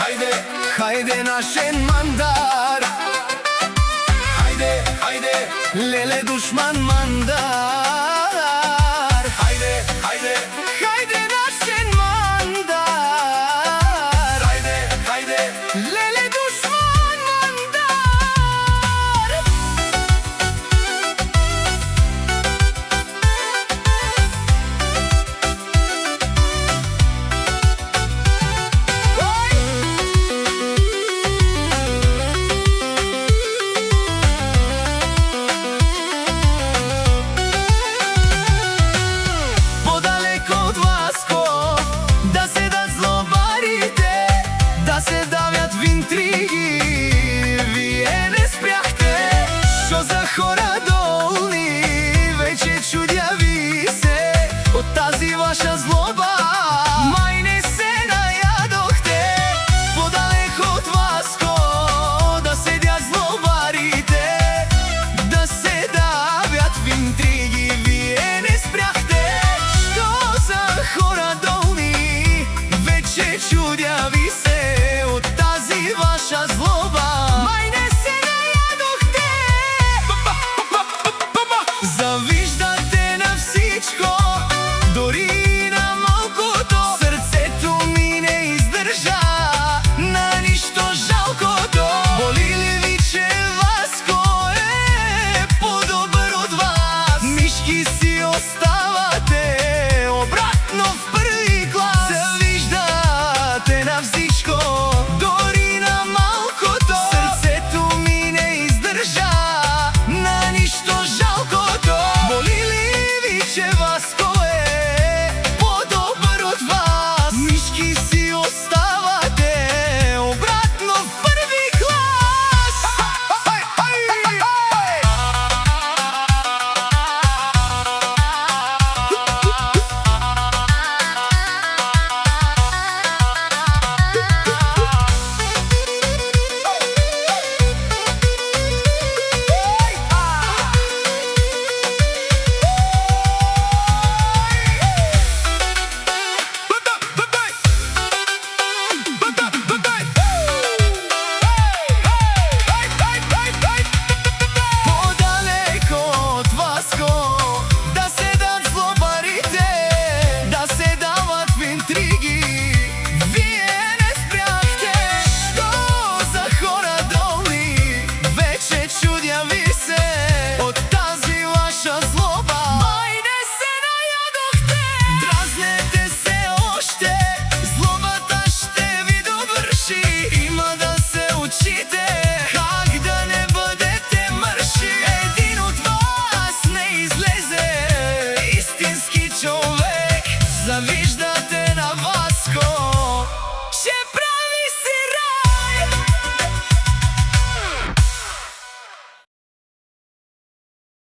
Хајде, хајде нашен мандар. Хајде, хајде, леле душман мандар. Хајде, хајде, хајде нашен мандар. Хајде, хајде, леле душман мандар. Хора долни, веќе чудјави се од тази ваша злоба. Мај не се најадохте, подалеку од Васко, да седјат злобарите, да се давјат в интриги, вие не спряхте. Што за хора долни, веќе чудјави се од тази ваша злоба. Завиждате на всичко, дори на малкото. Срцето ми не издржа на ништо жалкото. Боли ли ви, че Васко е по-добър от вас? Мишки си оставате обратно в първи клас. Завиждате на всичко, дори на малкото. Срцето ми не издържа на ништо жалкото. Боли ли ви, че Васко е по-добър от вас? Мишки си